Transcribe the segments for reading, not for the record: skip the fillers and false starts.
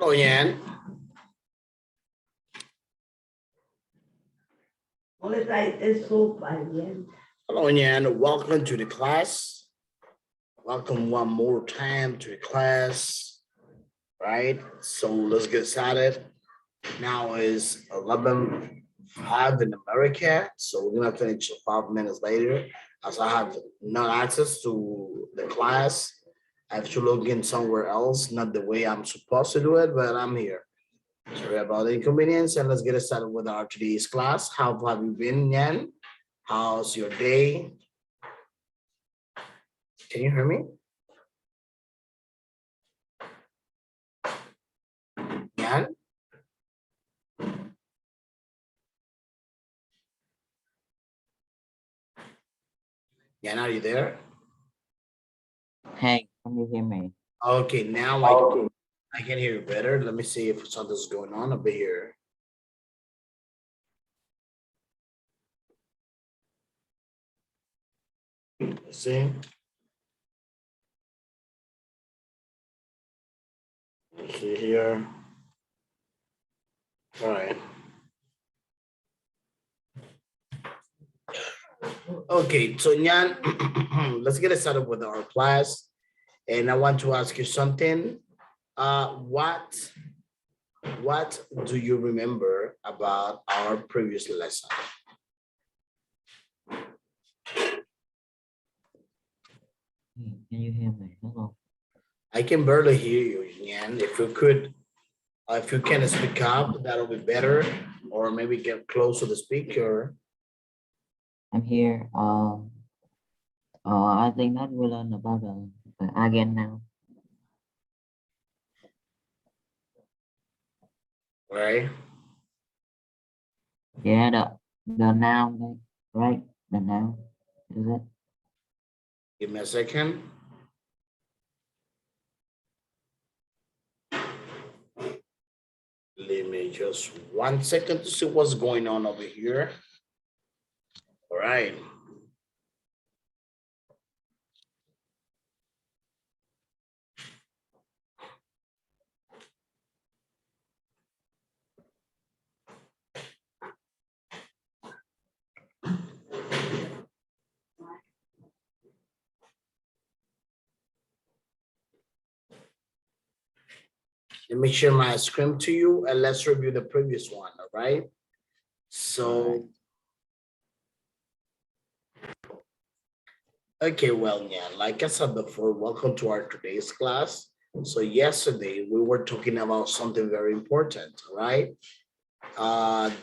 Hello, Yan. Hello, Yan. Welcome to the class. Welcome one more time to the class. Right? So let's get started. Now is 11:05 in America. So we're gonna finish 5 minutes later. As I have no access to the class, I have to log in somewhere else, not the way I'm supposed to do it, but I'm here. Sorry about the inconvenience, and let's get started with our today's class. How have you been, Yan? How's your day? Can you hear me? Yan? Yan, are you there? Hey, can you hear me? Okay, now I can hear you better. Let me see if something's going on over here. Let's see. Let's see here. All right. Okay, so Nyan, let's get started with our class. And I want to ask you something. What do you remember about our previous lesson? Can you hear me? Hello. I can barely hear you, Yan. If you can speak up, that'll be better. Or maybe get close to the speaker. I'm here. I think that we learn about again now. Right? Yeah, the noun, right? The noun, is it? Give me a second. Let me just 1 second to see what's going on over here. All right. Let me share my screen to you and let's review the previous one, all right? So, okay, well, yeah, like I said before, welcome to our today's class. So yesterday we were talking about something very important, right?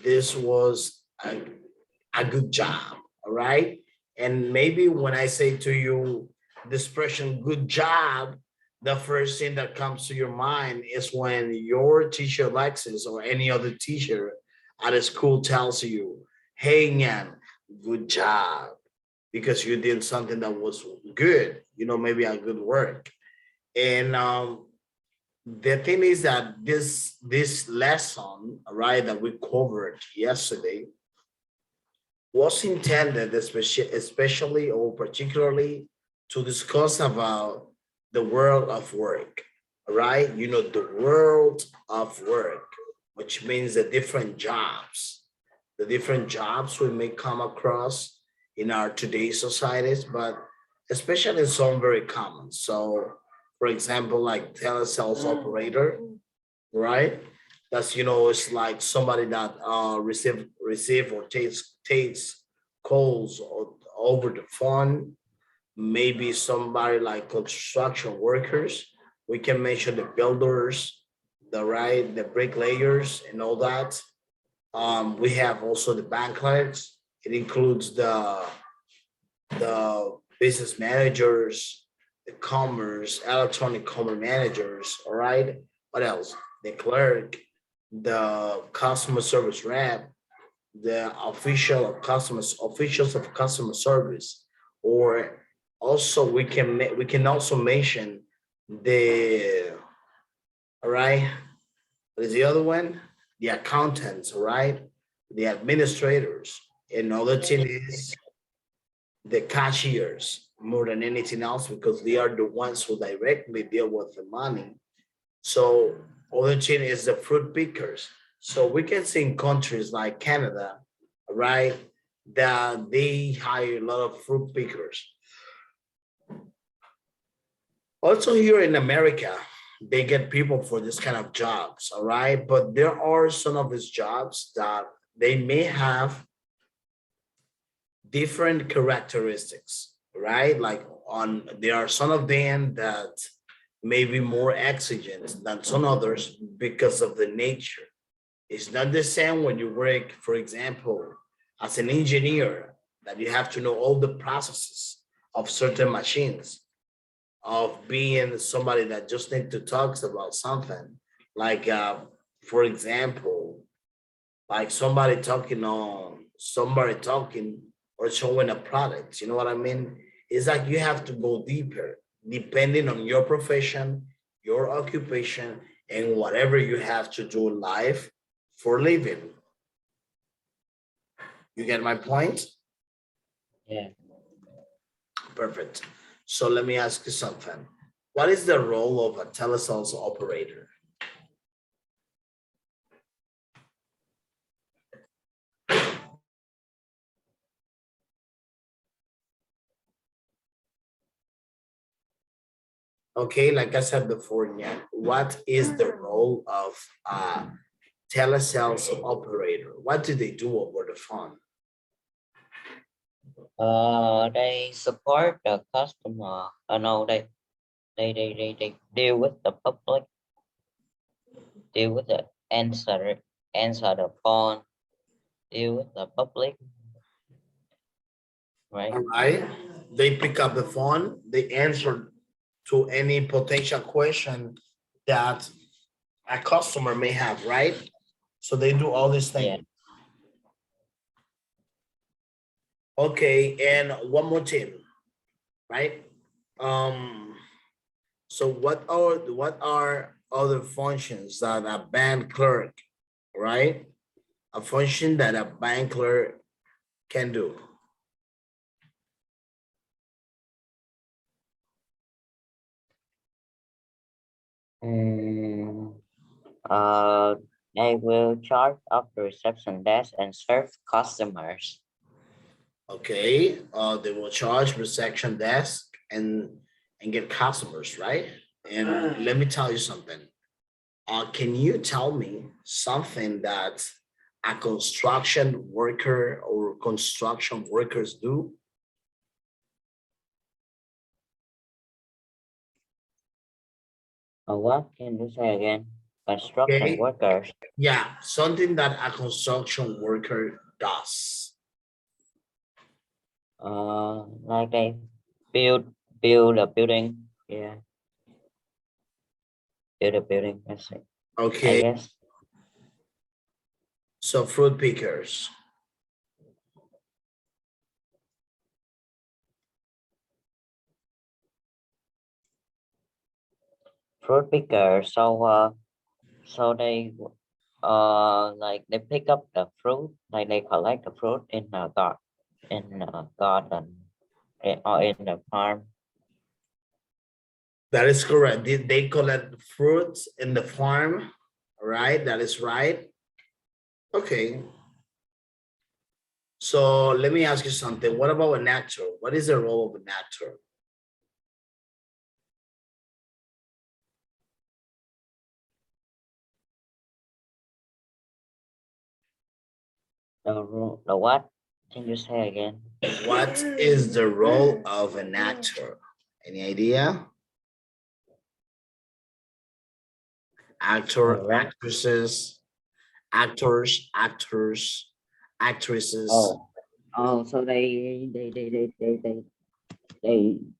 This was a good job, all right? And maybe when I say to you the expression good job, the first thing that comes to your mind is when your teacher Alexis or any other teacher at a school tells you, hey, Nyan, good job, because you did something that was good, maybe a good work. And the thing is that this lesson, right, that we covered yesterday was intended especially or particularly to discuss about the world of work, right? The world of work, which means the different jobs we may come across in our today's societies, but especially some very common. So, for example, like telesales operator, right? That's it's like somebody that receive or takes calls over the phone. Maybe somebody like construction workers. We can mention the builders, the bricklayers and all that. We have also the bank clerks. It includes the business managers, the electronic commerce managers, all right? What else? The clerk, the customer service rep, the officials of customer service, or also we can also mention the, all right, what is the other one? The accountants, all right? The administrators. Another thing is the cashiers more than anything else, because they are the ones who directly deal with the money. So Other thing is the fruit pickers. So we can see in countries like Canada, right, that they hire a lot of fruit pickers. Also here in America, they get people for this kind of jobs, all right? But there are some of these jobs that they may have different characteristics, right? Like there are some of them that may be more exigent than some others because of the nature. It's not the same when you work, for example, as an engineer, that you have to know all the processes of certain machines, of being somebody that just need to talk about something. Like, for example, like somebody talking or showing a product. You know what I mean? It's like you have to go deeper, depending on your profession, your occupation, and whatever you have to do in life for living. You get my point? Yeah. Perfect. So let me ask you something. What is the role of a telesales operator? Okay, like I said before, yeah, what is the role of a telesales operator? What do they do over the phone? They support the customer. I know they deal with the public, deal with the answer the phone, deal with the public, right? All right. They pick up the phone, they answer to any potential question that a customer may have, right? So they do all these Yeah. things. Okay, and one more thing, right? Um, so what are other functions that a bank clerk, right? A function that a bank clerk can do. Mm, uh, they will charge up the reception desk and serve customers. Okay, they will charge reception desk and get customers, right? And let me tell you something. Can you tell me something that a construction worker or construction workers do? What can you say again? Construction Okay, workers. yeah, something that a construction worker does. Like they build a building. Yeah, build a building. That's it. I Okay, guess. so fruit pickers. Fruit picker. So they like they pick up the fruit, like they collect the fruit in the garden or in the farm. That is correct. They collect fruits in the farm, right? That is right. Okay. So let me ask you something. What about an actor? What is the role of an actor? The what? Can you say again? What is the role of an actor? Any idea? Actor, Right. actresses, actors, actresses. Oh, so they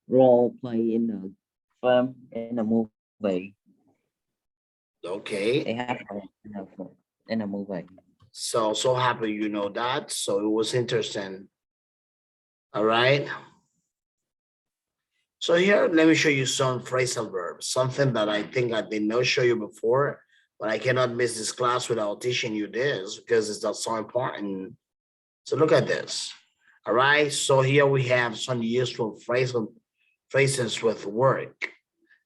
role play in the film in the movie. They Okay. have in the movie. So happy you know that. So it was interesting. All right. So here, let me show you some phrasal verbs, something that I think I did not show you before, but I cannot miss this class without teaching you this because it's not so important. So look at this. All right. So here we have some useful phrasal phrases with work.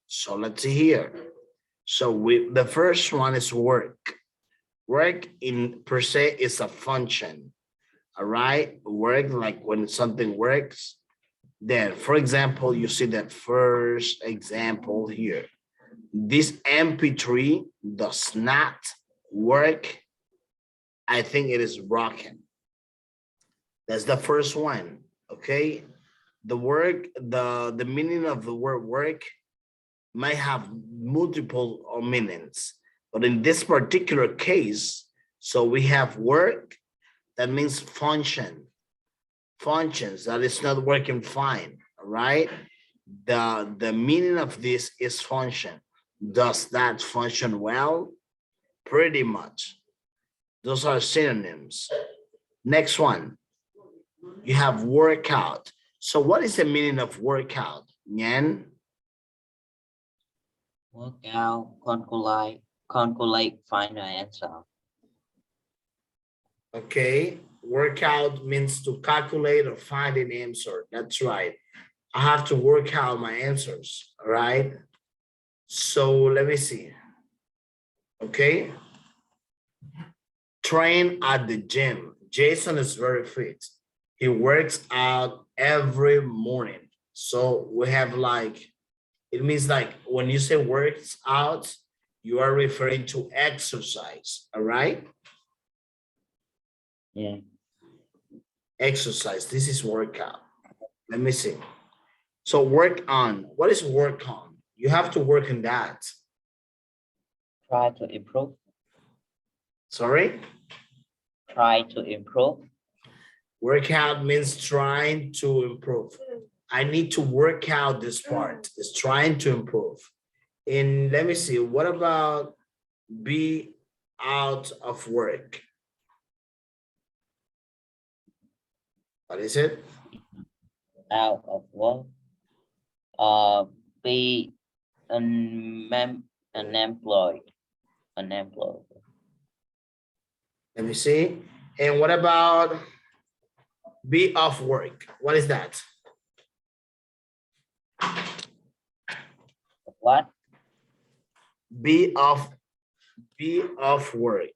So let's see here. So the first one is work. Work in per se is a function. All right, work, like when something works. Then, for example, you see that first example here. This MP3 does not work. I think it is broken. That's the first one. Okay. The meaning of the word work might have multiple meanings, but in this particular case, so we have work, that means functions, that is not working fine. All right. The meaning of this is function. Does that function well? Pretty much. Those are synonyms. Next one, you have workout. So what is the meaning of workout, Nyan? Work out, calculate, find the answer. Okay, workout means to calculate or find an answer. That's right. I have to work out my answers, all right? So let me see. Okay. Train at the gym. Jason is very fit. He works out every morning. So we have like, it means like when you say works out, you are referring to exercise, all right? Yeah. Exercise, this is workout. Let me see. So work on, what is work on? You have to work on that. Try to improve. Sorry? Try to improve. Workout means trying to improve. I need to work out this part. It's trying to improve. And let me see, what about be out of work? What is it? Out of work. Be unemployed. Unemployed. Let me see. And what about be off work? What is that? What? Be off work.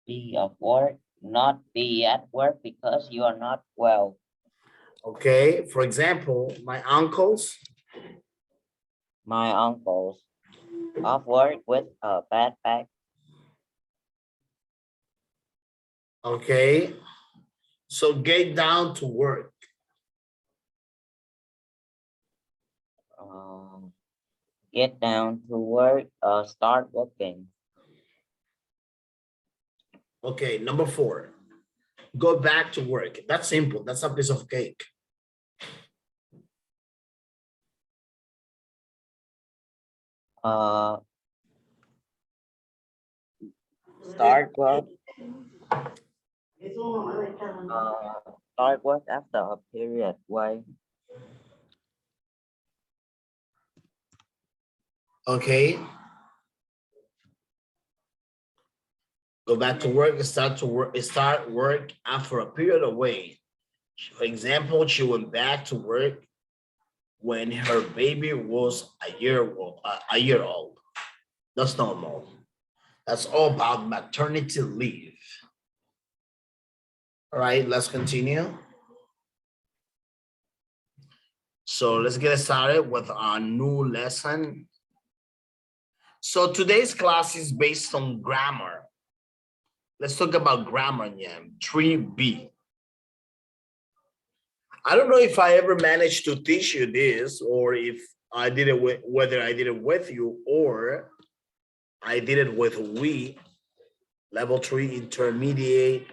Be of work, not be at work because you are not well. Okay, for example, my uncles. My uncle's off work with a bad back. Okay, so get down to work. Get down to work, start working. Okay, number 4, go back to work. That's simple. That's a piece of cake. Start work. Start work after a period. Why? Okay. Go back to work, start work after a period away. For example, she went back to work when her baby was a year old. That's normal. That's all about maternity leave. All right, let's continue. So let's get started with our new lesson. So today's class is based on grammar. Let's talk about grammar, yeah. 3B. I don't know if I ever managed to teach you this, or if I did it with, whether I did it with you or I did it with we, level 3 intermediate.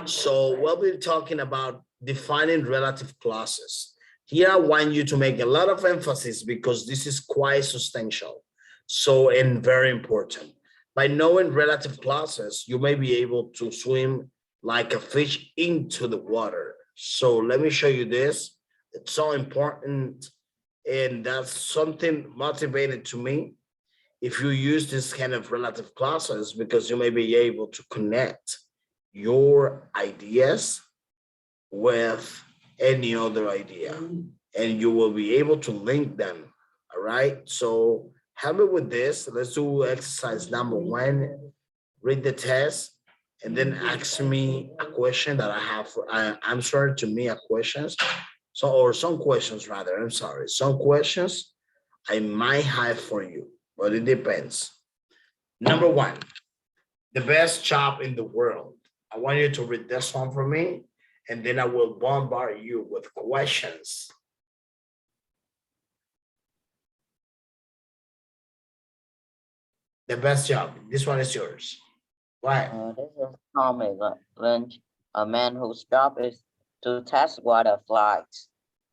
So we'll be talking about defining relative clauses. Here I want you to make a lot of emphasis because this is quite substantial. So, and very important. By knowing relative clauses, you may be able to swim like a fish into the water. So let me show you this. It's so important, and that's something motivated to me. If you use this kind of relative clauses, because you may be able to connect your ideas with any other idea, and you will be able to link them. All right. So Help me with this. Let's do exercise number 1. Read the test and then ask me a question that I have. Answer to me a questions. So, or some questions rather. I'm sorry. Some questions I might have for you, but it depends. Number 1, the best job in the world. I want you to read this one for me, and then I will bombard you with questions. The best job. This one is yours. Why? This is Tommy Lynch, a man whose job is to test water flights.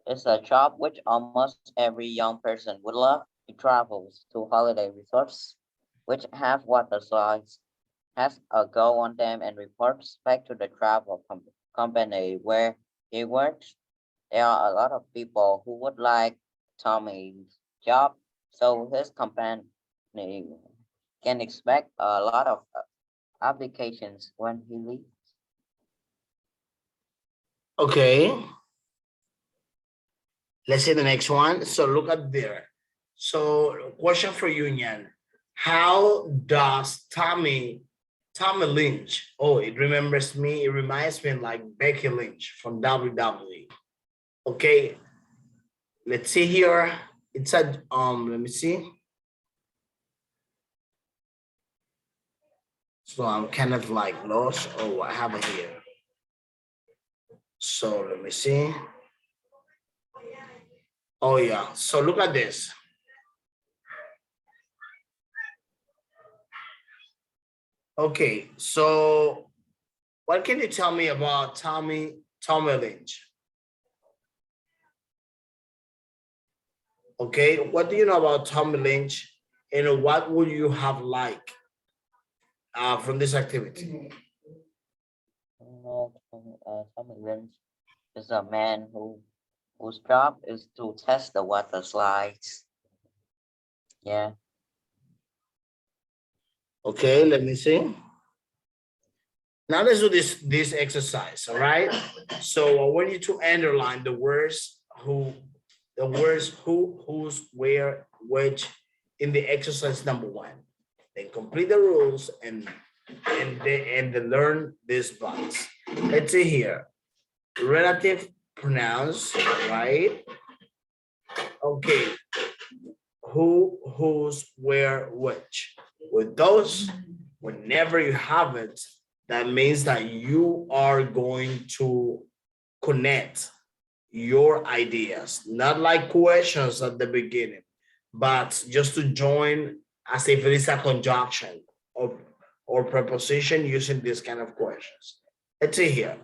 It's a job which almost every young person would love. He travels to holiday resorts which have water slides, has a go on them, and reports back to the travel company where he works. There are a lot of people who would like Tommy's job, so his company can expect a lot of applications when he leaves. Okay. Let's see the next one. So look at there. So question for Union. How does Tommy Lynch? Oh, it remembers me. It reminds me like Becky Lynch from WWE. Okay. Let's see here. It said, let me see. So I'm kind of like lost. Oh, I have it here. So let me see. Oh yeah. So look at this. Okay. So what can you tell me about Tommy Lynch? Okay. What do you know about Tommy Lynch? And what would you have liked from this activity? Tommy Lynch is a man whose job is to test the water slides. Yeah. Okay, let me see. Now let's do this exercise, all right? So I want you to underline the words who, whose, where, which in the exercise number 1. Then complete the rules and then learn this box. Let's see here. Relative pronouns, right? Okay. Who, whose, where, which. With those, whenever you have it, that means that you are going to connect your ideas, not like questions at the beginning, but just to join as if it is a conjunction or preposition using this kind of questions. Let's see here.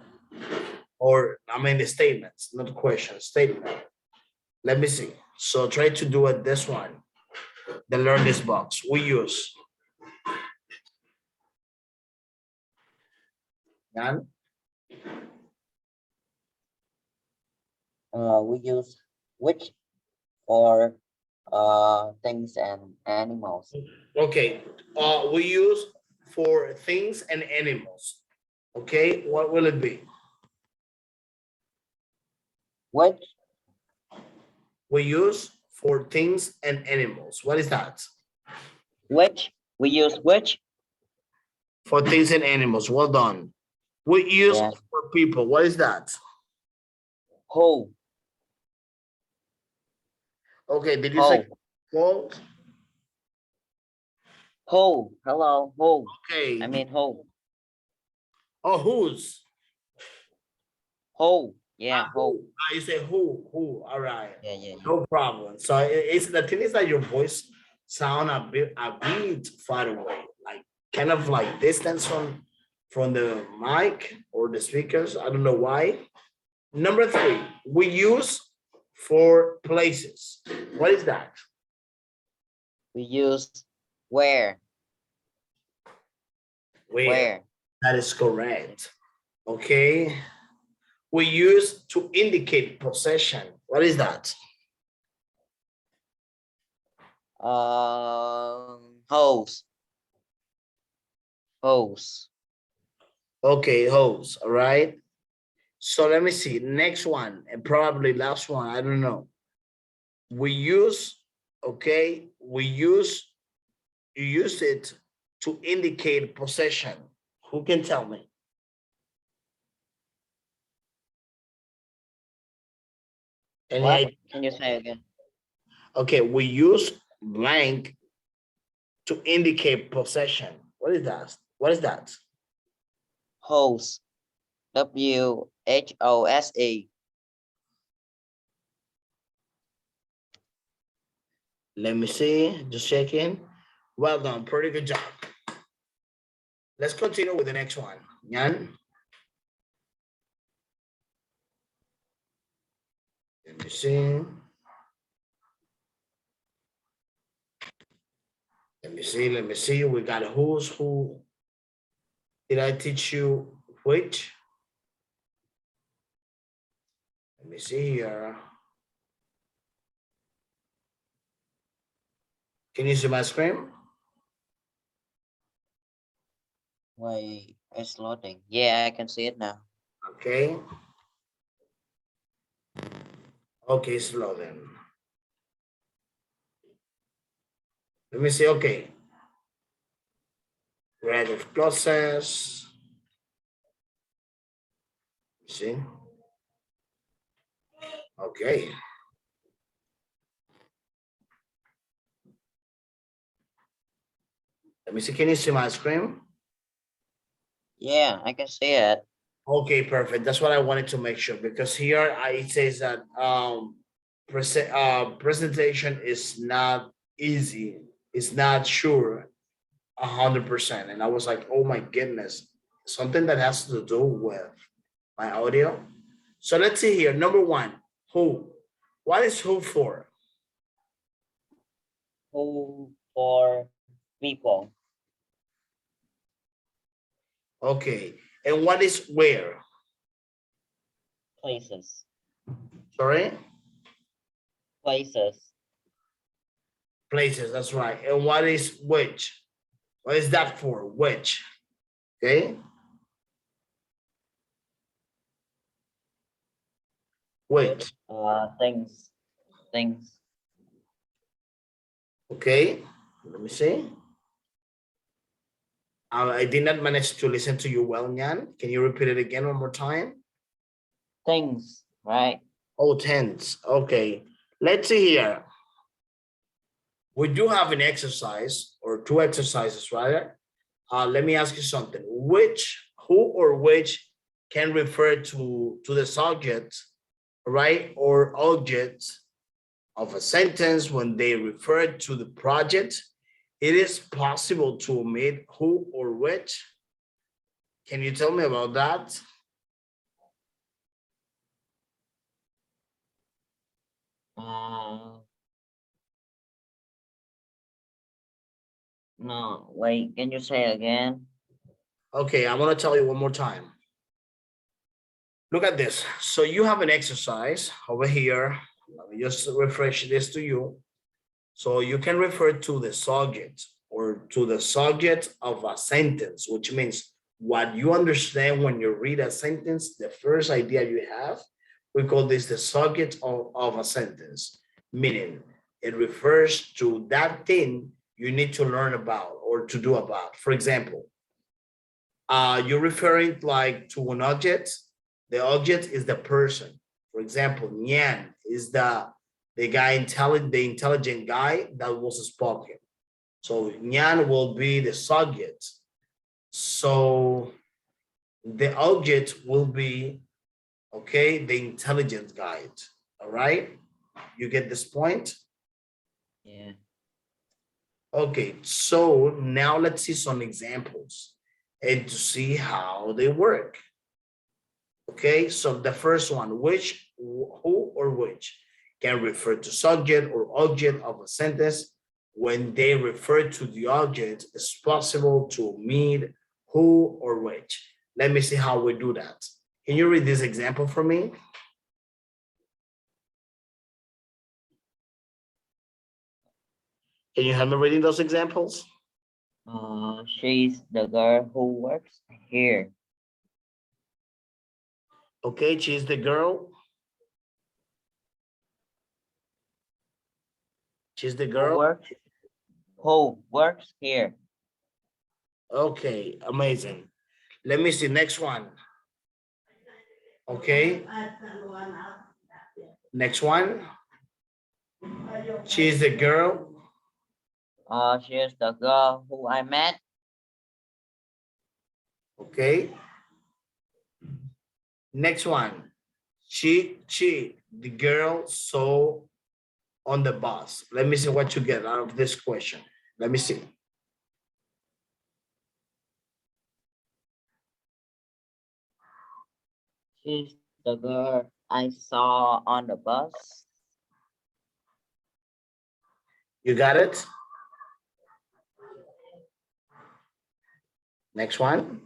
Or I mean the statements, not questions, statement. Let me see. So try to do it this one. Then learn this box. We use. Jan? We use which for things and animals. Okay. We use for things and animals. Okay. What will it be? Which We use for things and animals. What is that? which we use which? For things and animals. Well done. We use Yeah. for people. What is that? Who? Okay. Did you say Who? well? Who? Hello. Who? Okay. I mean who? Oh, whose? Who? Yeah. Who? Who? You say who? Who? All right. Yeah. No problem. So it's the thing is that your voice sound a bit far away, like kind of like distance from the mic or the speakers. I don't know why. Number 3, we use for places. What is that? We use where? Where? That is correct. Okay. We use to indicate possession. What is that? Hose. Hose. Okay, hose. All right. So let me see. Next one, and probably last one. I don't know. We use okay, you use it to indicate possession. Who can tell me? Any What? idea? Can you say again? Okay, we use blank to indicate possession. What is that? What is that? Host. WHOSE. Let me see, just checking. Well done, pretty good job. Let's continue with the next one. Yan, let me see. Let me see. We got who's who. Did I teach you which? Let me see here. Can you see my screen? Wait, it's loading. Yeah, I can see it now. Okay. Okay, slow then. Let me see. Okay. Creative process. See? Okay. Let me see. Can you see my screen? Yeah, I can see it. Okay, perfect. That's what I wanted to make sure because here it says that presentation is not easy. It's not sure 100%. And I was like, oh my goodness, something that has to do with my audio. So let's see here. Number one, who? What is who for? Who for people? Okay. And what is where? Places. Sorry? Places. Places, that's right. And what is which? What is that for? Which? Okay. Which? Things. Things. Okay. Let me see. I did not manage to listen to you well, Nyan. Can you repeat it again one more time? Things, right? Oh, tens. Okay. Let's see here. We do have an exercise or two exercises, rather. Let me ask you something. Who or which can refer to the subject, right, or object of a sentence when they refer to the project? It is possible to omit who or which. Can you tell me about that? Uh, no, wait, can you say again? Okay, I'm gonna tell you one more time. Look at this. So you have an exercise over here. Let me just refresh this to you. So you can refer to the subject or to the subject of a sentence, which means what you understand when you read a sentence, the first idea you have, we call this the subject of a sentence, meaning it refers to that thing you need to learn about or to do about. For example, you're referring like to an object. The object is the person. For example, Nyan is the guy the intelligent guy that was spoken. So Nyan will be the subject. So the object will be, okay, the intelligent guide. All right, you get this point? Yeah. Okay, so now let's see some examples and to see how they work. Okay, so the first one, which, who, or which can refer to subject or object of a sentence. When they refer to the object, it's possible to omit who or which. Let me see how we do that. Can you read this example for me? Can you help me reading those examples? She's the girl who works here. Okay, she's the girl. She's the Who girl. works? Who works here? Okay, amazing. Let me see next one. Okay. Next one. She's the girl. She's the girl who I met. Okay. Next one. The girl saw on the bus. Let me see what you get out of this question. Let me see. She's the girl I saw on the bus. You got it? Next one.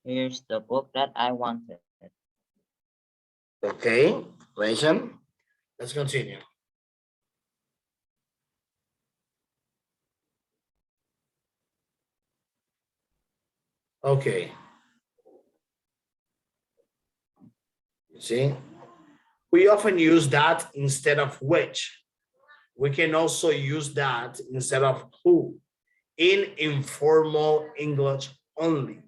Here's the book that I wanted. Okay, listen. Let's continue. Okay. You see, we often use that instead of which. We can also use that instead of who in informal English only.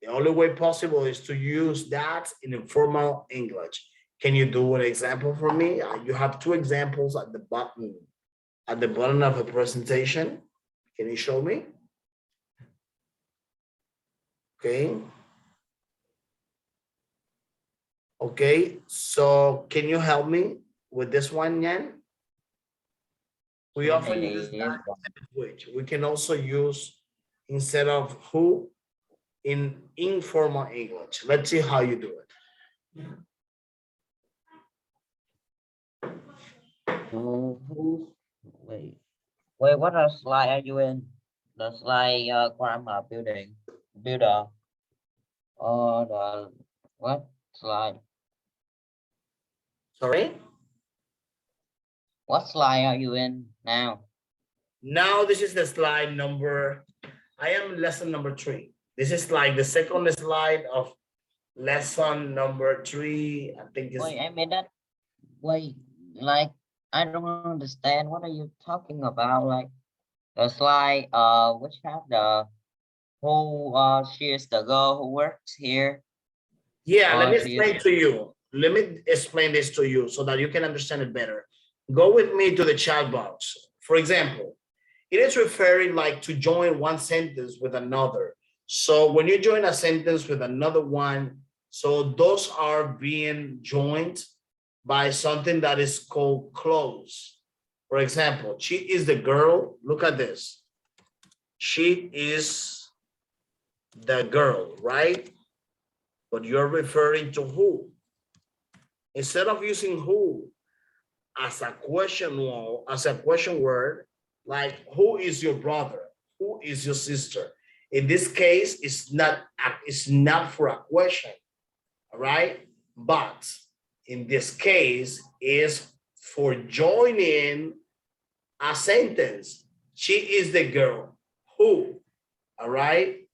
The only way possible is to use that in informal English. Can you do an example for me? You have two examples at the bottom of the presentation. Can you show me? Okay. Okay, so can you help me with this one, Yan? We often use Here's that instead of which. We can also use instead of who in informal English. Let's see how you do it. wait, what slide are you in? The slide grammar builder. Or the what slide? Sorry? What slide are you in now? Now this is the slide number, I am lesson number 3. This is like the second slide of lesson number 3. I think it's Wait, I made that. Wait, like I don't understand. What are you talking about? Like the slide, which have the who she is the girl who works here. yeah, let me She is explain to you. Let me explain this to you so that you can understand it better. Go with me to the chat box. For example, it is referring like to join one sentence with another. So when you join a sentence with another one, so those are being joined by something that is called clause. For example, she is the girl. Look at this. She is the girl, right? But you're referring to who. Instead of using who as a question word, like who is your brother? Who is your sister? In this case, it's not for a question, all right? But in this case, is for joining a sentence. She is the girl who, all right,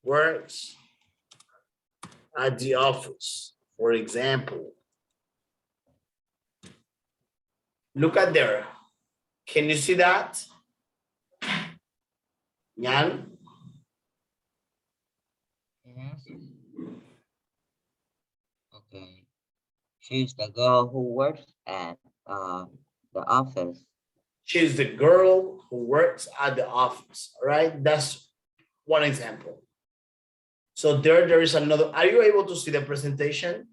works at the office, for example. Look at there. Can you see that? Yan? yes. Okay. She's the girl who works at the office. She's the girl who works at the office, all right? That's one example. So there is another. Are you able to see the presentation?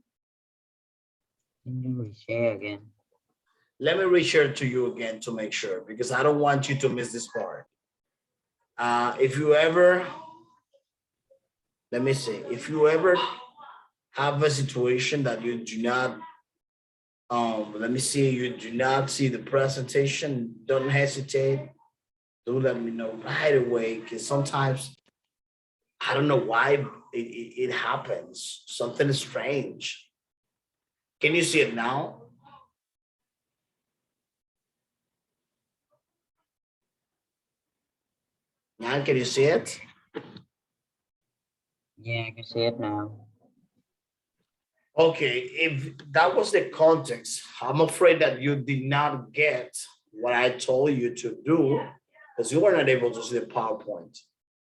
Can you reshare again? Let me reshare to you again to make sure, because I don't want you to miss this part. If you ever, let me see, if you ever have a situation that you do not, let me see, you do not see the presentation, don't hesitate. Do let me know right away, because sometimes I don't know why it happens. Something is strange. Can you see it now? Now, can you see it? Yeah, I can see it now. Okay, if that was the context, I'm afraid that you did not get what I told you to do because you were not able to see the PowerPoint,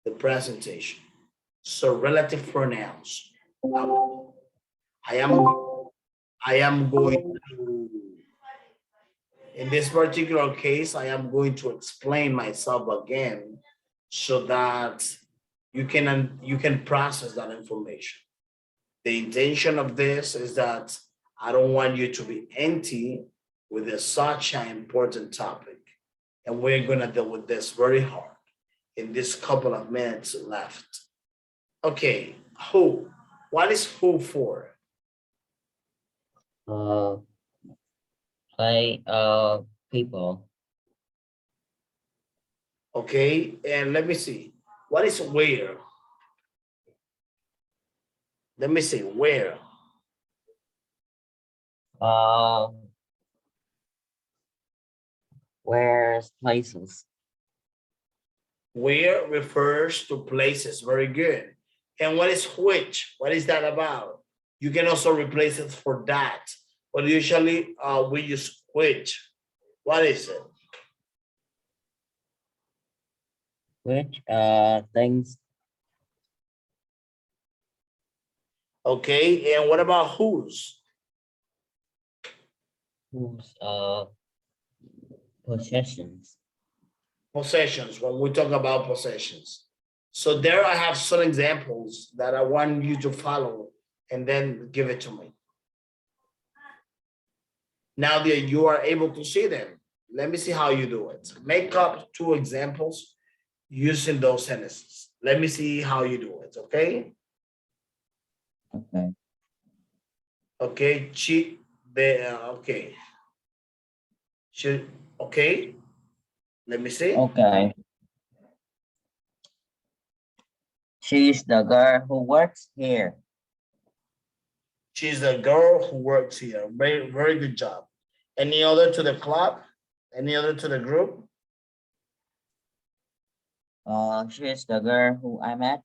the presentation. So relative pronouns. Um, I am I am going to, in this particular case, I am going to explain myself again so that you can process that information. The intention of this is that I don't want you to be empty with such an important topic. And we're going to deal with this very hard in this couple of minutes left. Okay, who? What is who for? Uh, play people. Okay, and let me see. What is where? Let me see, where? Uh, where's places? Where refers to places. Very good. And what is which? What is that about? You can also replace it for that. But usually we use which. What is it? Which things? Okay, and what about whose? Whose possessions? Possessions, when we talk about possessions. So there I have some examples that I want you to follow and then give it to me. Now that you are able to see them, let me see how you do it. Make up two examples using those sentences. Let me see how you do it, okay? Okay. Okay, okay. She, okay, let me see. Okay. She's the girl who works here. She's the girl who works here. Very, very good job. Any other to the club? Any other to the group? She's the girl who I met.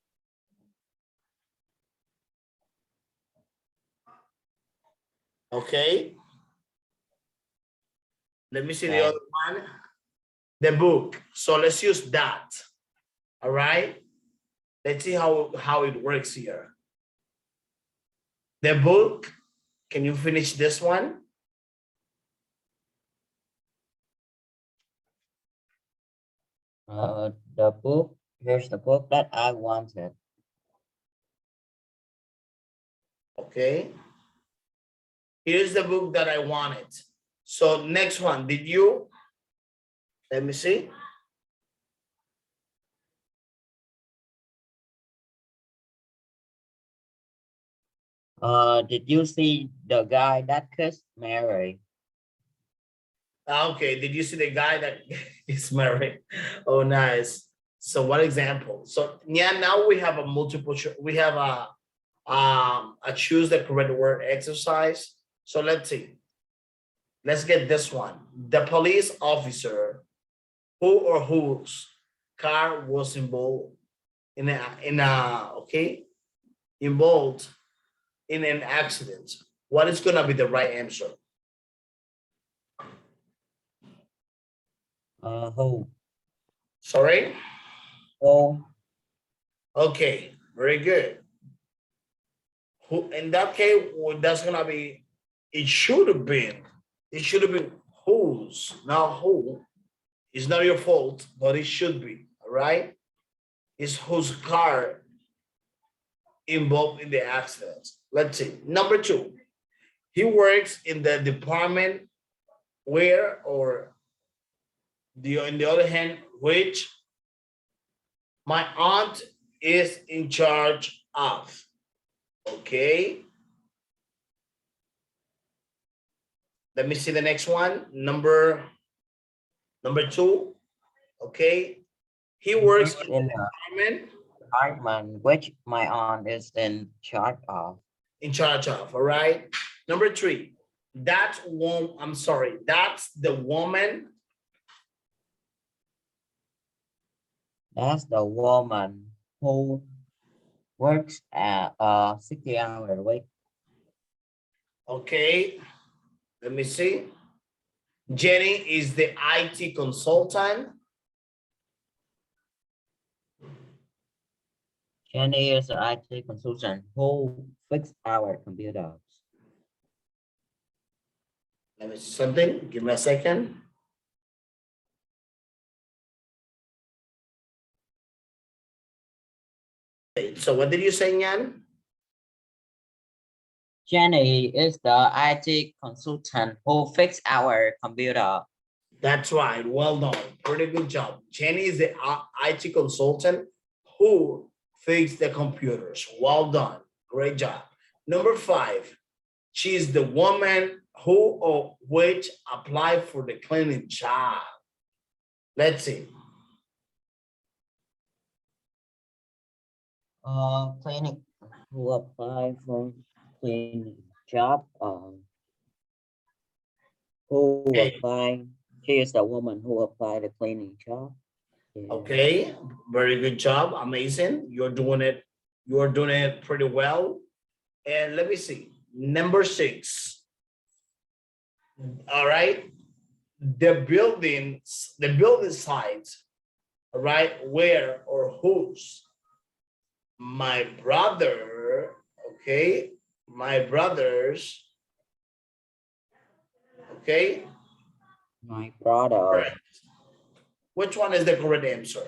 Okay, let me see the Okay. other one. The book. So let's use that. All right. Let's see how it works here. The book. Can you finish this one? The book. Here's the book that I wanted. Okay. Here's the book that I wanted. So next one, did you? Let me see. Did you see the guy that kissed Mary? Okay, did you see the guy that is married? Oh, nice. So what example? So yeah, now we have a multiple, we have a choose the correct word exercise. So let's see. Let's get this one. The police officer who or whose car was involved in an accident. What is gonna be the right answer? Who? Sorry? Who? Okay, very good. Who in that case, well, that's gonna be, it should have been, whose, not who. It's not your fault, but it should be, all right? It's whose car involved in the accident. Let's see. Number two, he works in the department where, or on the other hand, which my aunt is in charge of. Okay. Let me see the next one. Number two. Okay. He works Works in in the the department apartment which my aunt is in charge of. in charge of. All right. Number three. That's the woman. That's the woman who works at a 60-hour week. Okay, let me see. Jenny is the IT consultant. Jenny is an IT consultant who fix our computers. Let me see something. Give me a second. Okay, so what did you say, Yan? Jenny is the IT consultant who fix our computer. That's right. Well done. Pretty good job. Jenny is the IT consultant who fixed the computers. Well done. Great job. Number 5. She is the woman who or which applied for the cleaning job. Let's see. Clinic who apply for cleaning job. Who Okay. apply? She is the woman who applied the cleaning job. Yeah. Okay. Very good job. Amazing. You're doing it. You're doing it pretty well. And let me see. Number 6. All right. The building site, all right, where or whose my brother, okay, my brothers, okay, My brother. correct. Which one is the correct answer?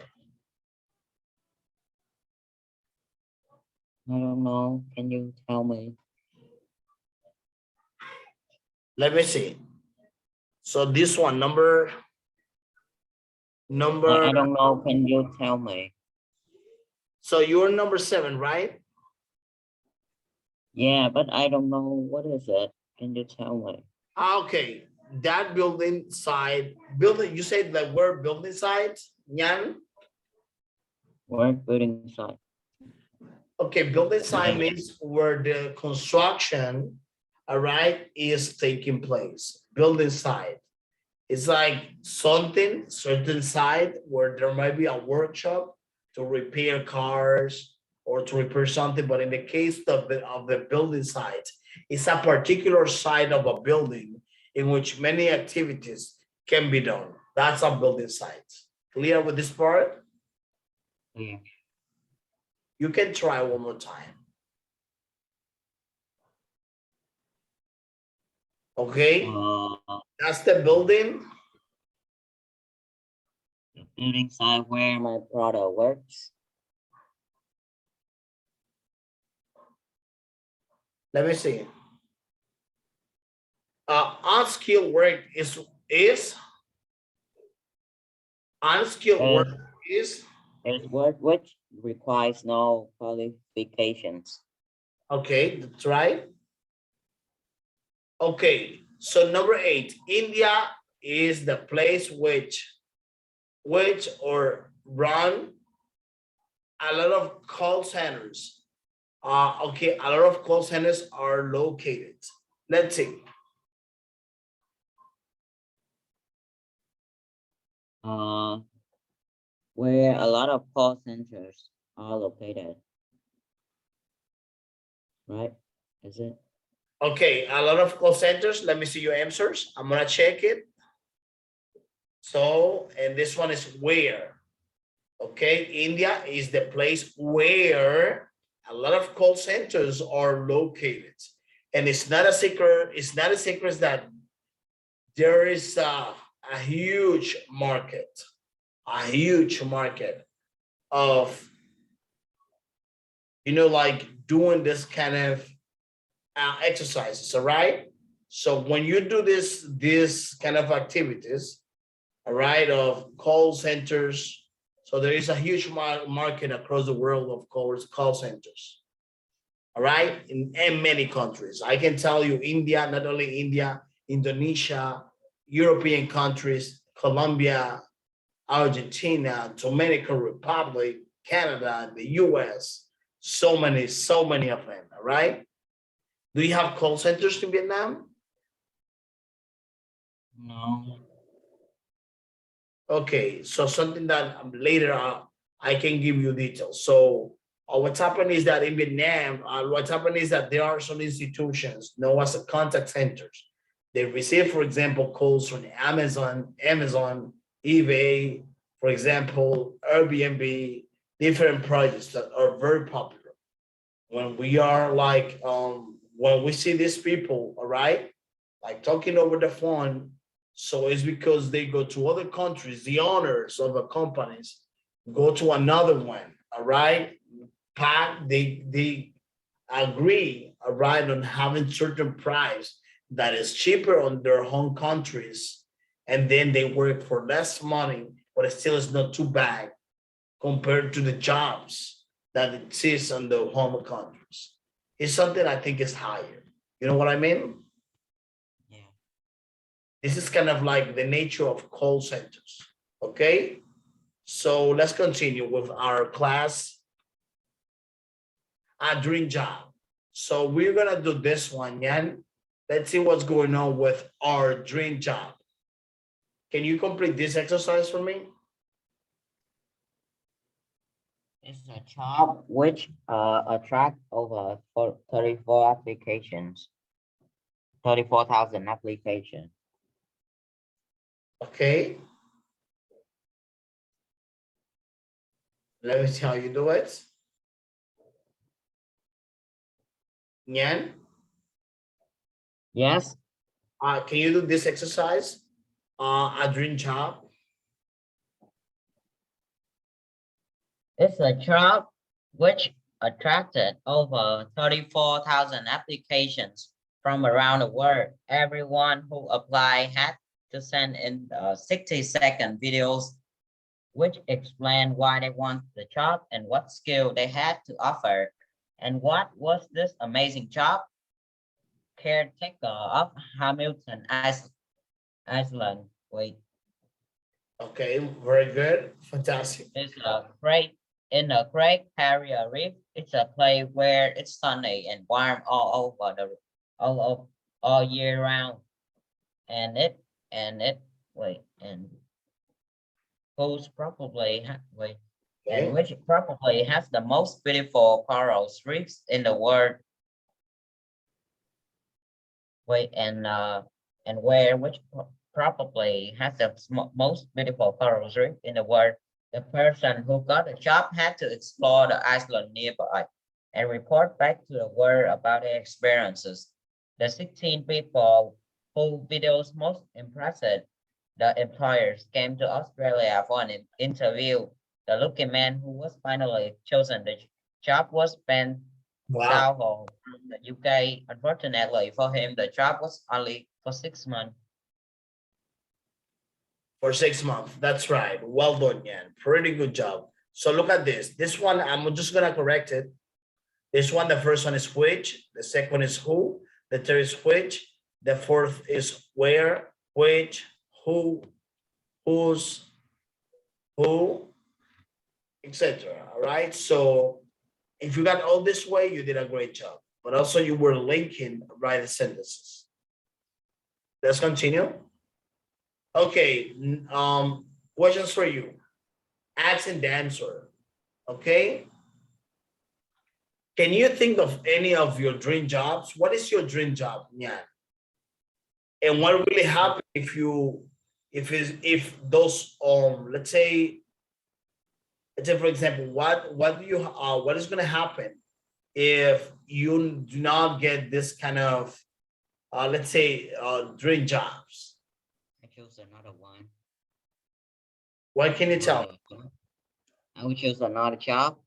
I don't know. Can you tell me? Let me see. So this one, number, I don't know. Can you tell me? so you're number 7, right? Yeah, but I don't know. What is it? Can you tell me? Okay, that building site, you said that we're building sites, Nyan? Where building site? Okay, building site means where the construction, all right, is taking place. Building site. It's like something, certain site where there might be a workshop to repair cars or to repair something. But in the case of the building site, it's a particular site of a building in which many activities can be done. That's a building site. Clear with this part? Yeah. You can try one more time. Okay, that's the building. The building site where my brother works. Let me see. Unskilled work is unskilled work is Is work which requires no qualifications. okay. That's right. Okay, so number 8, India is the place which or run a lot of call centers. Okay, a lot of call centers are located. Let's see. Where a lot of call centers are located. Right? Is it? Okay, a lot of call centers. Let me see your answers. I'm gonna check it. So, and this one is where. Okay, India is the place where a lot of call centers are located. And it's not a secret that there is a huge market of, like doing this kind of exercises, all right? So when you do this kind of activities, all right, of call centers, so there is a huge market across the world of call centers, all right, in many countries. I can tell you India, not only India, Indonesia, European countries, Colombia, Argentina, Dominican Republic, Canada, the US, so many of them, all right? Do you have call centers in Vietnam? No. Okay, so something that later I can give you details. So What's happened is that in Vietnam, what's happened is that there are some institutions known as contact centers. They receive, for example, calls from Amazon, eBay, for example, Airbnb, different projects that are very popular. When we are like, when we see these people, all right, like talking over the phone, so it's because they go to other countries, the owners of the companies go to another one, all right, they agree, all right, on having certain price that is cheaper on their home countries, and then they work for less money, but it still is not too bad compared to the jobs that exist on the home countries. It's something I think is higher. You know what I mean? Yeah. This is kind of like the nature of call centers. Okay. So let's continue with our class, our dream job. So we're gonna do this one, Yan. Let's see what's going on with our dream job. Can you complete this exercise for me? It's a job which attract over 34 applications, 34,000 applications. Okay. Let me see how you do it. Yan, Yes, can you do this exercise? A dream job. it's a job which attracted over 34,000 applications from around the world. Everyone who applied had to send in 60-second videos which explain why they want the job and what skill they had to offer. And what was this amazing job? Caretaker of Hamilton, Iceland. Wait, Okay, very good. Fantastic. it's a great in a Great Barrier Reef. It's a place where it's sunny and warm all of all year round. And it wait and who's probably wait and Okay. which probably has the most beautiful coral reefs in the world. Wait and where which probably has the most beautiful coral reef in the world. The person who got the job had to explore the island nearby and report back to the world about their experiences. The 16 people who videos most impressed the employers came to Australia for an interview. The lucky man who was finally chosen the job was Ben Wow. Southall from the UK. Unfortunately for him, the job was only for 6 months. For 6 months. That's right. Well done, Yan. Pretty good job. So look at this. This one, I'm just gonna correct it. This one, the first one is which, the second one is who, the third is which, the fourth is where, which, who, whose, who, etc. All right. So if you got all this way, you did a great job. But also you were linking right sentences. Let's continue. Okay. Questions for you. Ask and answer. Okay. Can you think of any of your dream jobs? What is your dream job, Nyan? And what really happen if those let's say for example, what is going to happen if you do not get this kind of let's say dream jobs? I chose another one. What can you tell me? I would choose another job.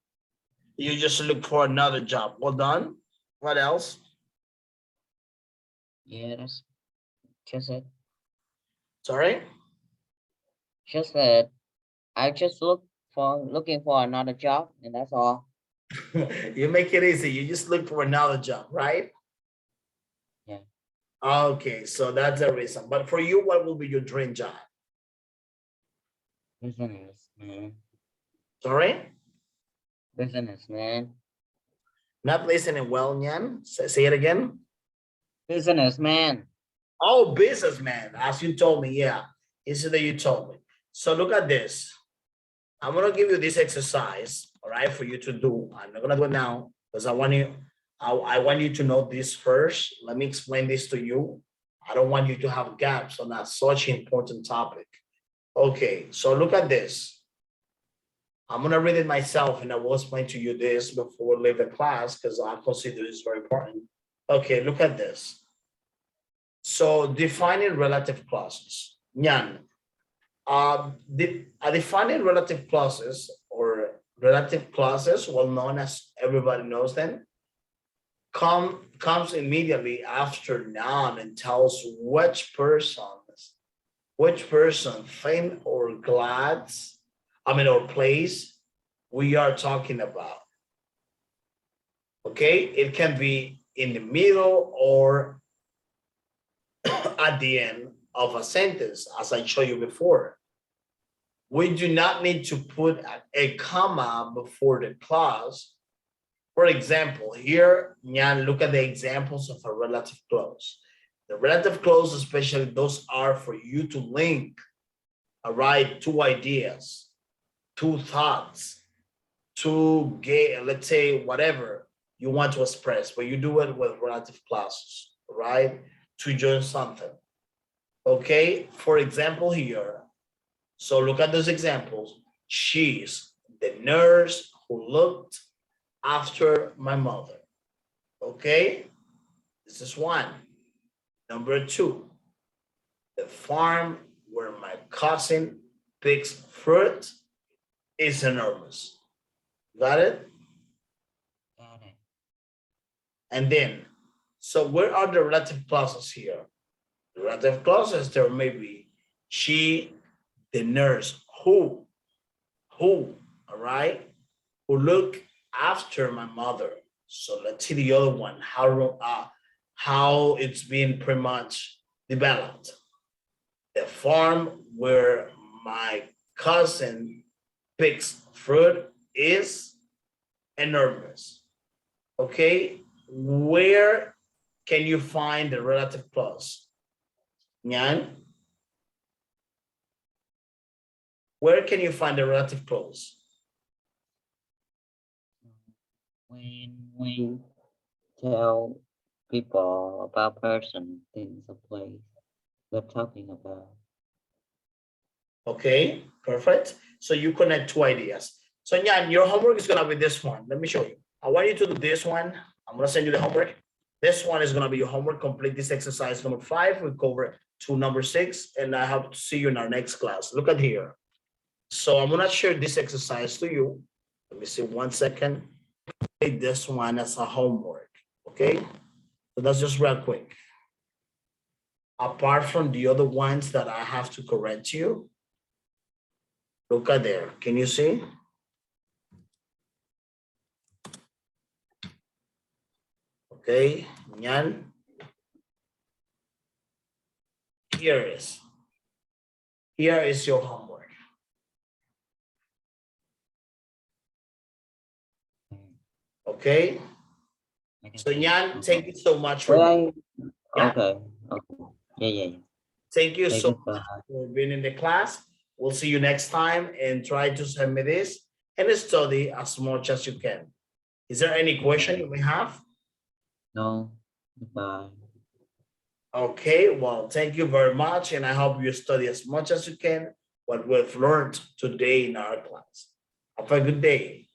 You just look for another job. Well done. What else? Yeah, that's just it. Sorry. Just that I just looking for another job, and that's all. You make it easy. You just look for another job, right? Yeah, Okay, so that's the reason. But for you, what will be your dream job? businessman, Sorry? businessman, Not listening well, Nyan. Say it again. businessman. Oh, businessman, as you told me. Yeah, it's that you told me. So look at this. I'm going to give you this exercise. all right, for you to do. I'm not gonna do it now because I want you to know this first. Let me explain this to you. I don't want you to have gaps on that such important topic. Okay, so look at this. I'm gonna read it myself and I will explain to you this before we leave the class because I consider this very important. Okay, look at this. So defining relative clauses. Nyan. Defining relative clauses or relative clauses, well known as everybody knows them, comes immediately after noun and tells which person, thing, or or place we are talking about. Okay, it can be in the middle or at the end of a sentence, as I showed you before. We do not need to put a comma before the clause. For example, here, Nyan, look at the examples of a relative clause. The relative clause, especially those are for you to link, all right, two ideas, two thoughts, let's say whatever you want to express, but you do it with relative clauses, right? To join something. Okay, for example here, so look at those examples. She's the nurse who looked after my mother. Okay, this is one. Number two, the farm where my cousin picks fruit is enormous. Got it? Got it. And then, so where are the relative clauses here? The relative clauses, there may be she, the nurse, who, all right, who look after my mother. So let's see the other one, how it's been pretty much developed. The farm where my cousin picks fruit is enormous. Okay, where can you find the relative clause? Nyan? Where can you find the relative clause? When we tell people about person, things, or place we're talking about. Okay, perfect. So you connect two ideas. So Nyan, your homework is gonna be this one. Let me show you. I want you to do this one. I'm gonna send you the homework. This one is gonna be your homework. Complete this exercise number 5. We cover to number 6, and I hope to see you in our next class. Look at here. So I'm gonna share this exercise to you. Let me see 1 second. Take this one as a homework. Okay, so that's just real quick. Apart from the other ones that I have to correct you, look at there. Can you see? Okay, Nyan. Here is your homework. Okay. So Nyan, thank you so much for Yeah. Okay. Yeah. Thank you Thank so you much for being in the class. We'll see you next time, and try to send me this and study as much as you can. Is there any question you may have? No. Bye. Okay, well, thank you very much, and I hope you study as much as you can what we've learned today in our class. Have a good day.